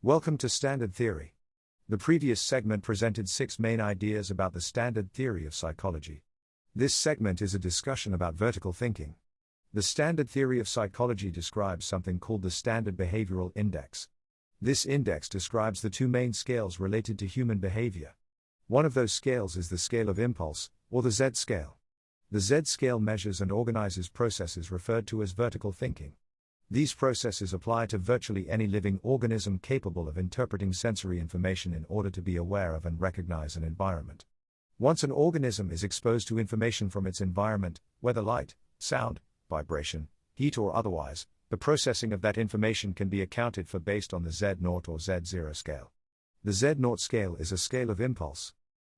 Welcome to Standard Theory. The previous segment presented 6 main ideas about the standard theory of psychology. This segment is a discussion about vertical thinking. The standard theory of psychology describes something called the Standard Behavioral Index. This index describes the 2 main scales related to human behavior. One of those scales is the scale of impulse, or the Z scale. The Z scale measures and organizes processes referred to as vertical thinking. These processes apply to virtually any living organism capable of interpreting sensory information in order to be aware of and recognize an environment. Once an organism is exposed to information from its environment, whether light, sound, vibration, heat or otherwise, the processing of that information can be accounted for based on the Z-0 or Z-0 scale. The Z-0 scale is a scale of impulse.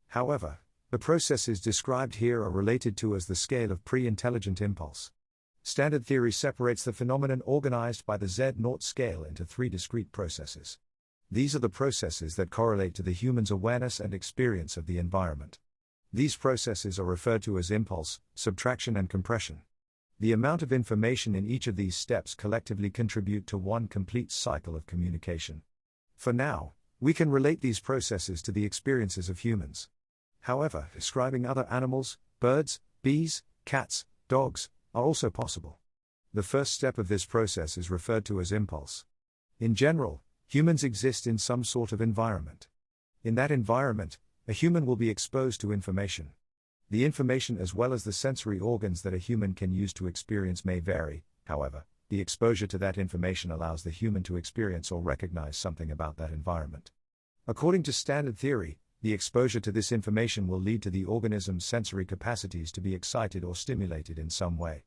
However, the processes described here are related to as the scale of pre-intelligent impulse. Standard theory separates the phenomenon organized by the Z-0 scale into 3 discrete processes. These are the processes that correlate to the human's awareness and experience of the environment. These processes are referred to as impulse, subtraction and compression. The amount of information in each of these steps collectively contribute to one complete cycle of communication. For now, we can relate these processes to the experiences of humans. However, describing other animals, birds, bees, cats, dogs, are also possible. The first step of this process is referred to as impulse. In general, humans exist in some sort of environment. In that environment, a human will be exposed to information. The information as well as the sensory organs that a human can use to experience may vary, however, the exposure to that information allows the human to experience or recognize something about that environment. According to standard theory, the exposure to this information will lead to the organism's sensory capacities to be excited or stimulated in some way.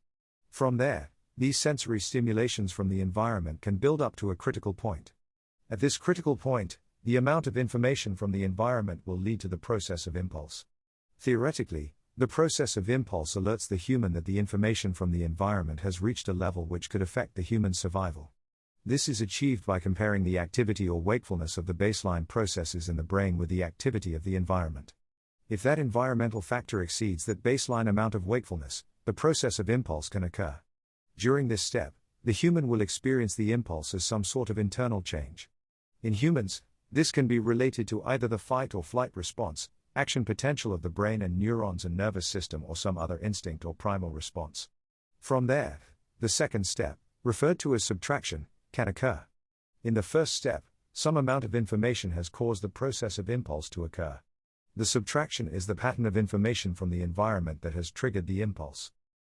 From there, these sensory stimulations from the environment can build up to a critical point. At this critical point, the amount of information from the environment will lead to the process of impulse. Theoretically, the process of impulse alerts the human that the information from the environment has reached a level which could affect the human's survival. This is achieved by comparing the activity or wakefulness of the baseline processes in the brain with the activity of the environment. If that environmental factor exceeds that baseline amount of wakefulness, the process of impulse can occur. During this step, the human will experience the impulse as some sort of internal change. In humans, this can be related to either the fight or flight response, action potential of the brain and neurons and nervous system, or some other instinct or primal response. From there, the second step, referred to as subtraction, can occur. In the first step, some amount of information has caused the process of impulse to occur. The subtraction is the pattern of information from the environment that has triggered the impulse.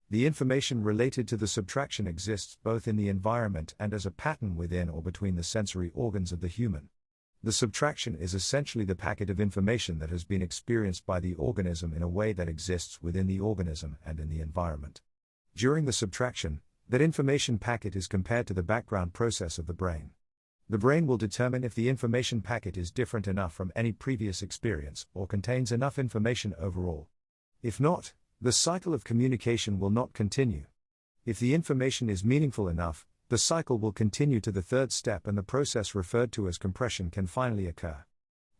The information related to the subtraction exists both in the environment and as a pattern within or between the sensory organs of the human. The subtraction is essentially the packet of information that has been experienced by the organism in a way that exists within the organism and in the environment. During the subtraction, that information packet is compared to the background process of the brain. The brain will determine if the information packet is different enough from any previous experience or contains enough information overall. If not, the cycle of communication will not continue. If the information is meaningful enough, the cycle will continue to the third step and the process referred to as compression can finally occur.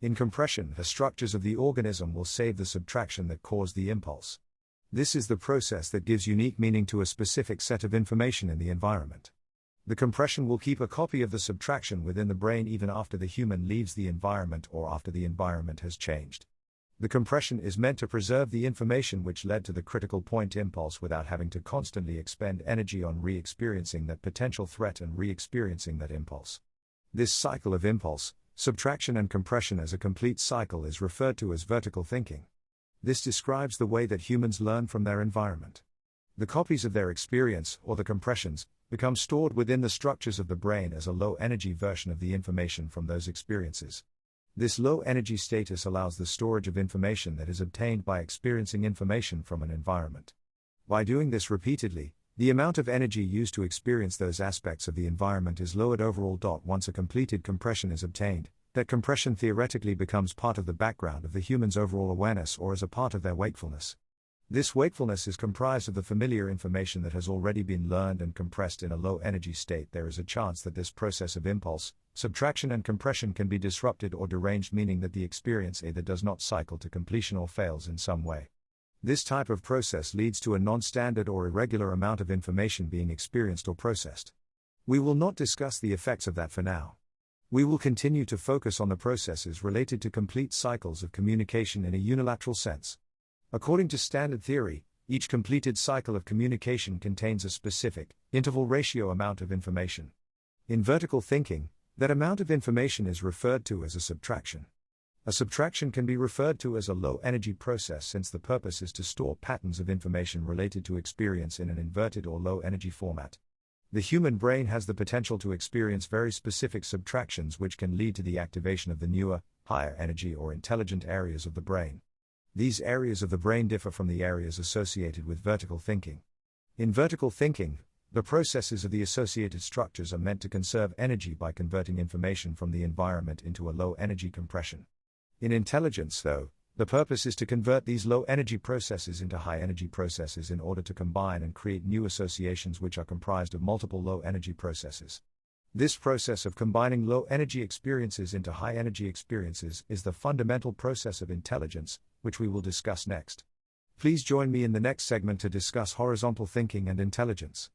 In compression, the structures of the organism will save the subtraction that caused the impulse. This is the process that gives unique meaning to a specific set of information in the environment. The compression will keep a copy of the subtraction within the brain even after the human leaves the environment or after the environment has changed. The compression is meant to preserve the information which led to the critical point impulse without having to constantly expend energy on re-experiencing that potential threat and re-experiencing that impulse. This cycle of impulse, subtraction and compression as a complete cycle is referred to as vertical thinking. This describes the way that humans learn from their environment. The copies of their experience, or the compressions, become stored within the structures of the brain as a low-energy version of the information from those experiences. This low-energy status allows the storage of information that is obtained by experiencing information from an environment. By doing this repeatedly, the amount of energy used to experience those aspects of the environment is lowered overall. Once a completed compression is obtained, that compression theoretically becomes part of the background of the human's overall awareness or as a part of their wakefulness. This wakefulness is comprised of the familiar information that has already been learned and compressed in a low-energy state. There is a chance that this process of impulse, subtraction and compression can be disrupted or deranged, meaning that the experience either does not cycle to completion or fails in some way. This type of process leads to a non-standard or irregular amount of information being experienced or processed. We will not discuss the effects of that for now. We will continue to focus on the processes related to complete cycles of communication in a unilateral sense. According to standard theory, each completed cycle of communication contains a specific, interval ratio amount of information. In vertical thinking, that amount of information is referred to as a subtraction. A subtraction can be referred to as a low-energy process since the purpose is to store patterns of information related to experience in an inverted or low-energy format. The human brain has the potential to experience very specific subtractions which can lead to the activation of the newer, higher energy or intelligent areas of the brain. These areas of the brain differ from the areas associated with vertical thinking. In vertical thinking, the processes of the associated structures are meant to conserve energy by converting information from the environment into a low-energy compression. In intelligence, though, the purpose is to convert these low-energy processes into high-energy processes in order to combine and create new associations which are comprised of multiple low-energy processes. This process of combining low-energy experiences into high-energy experiences is the fundamental process of intelligence, which we will discuss next. Please join me in the next segment to discuss horizontal thinking and intelligence.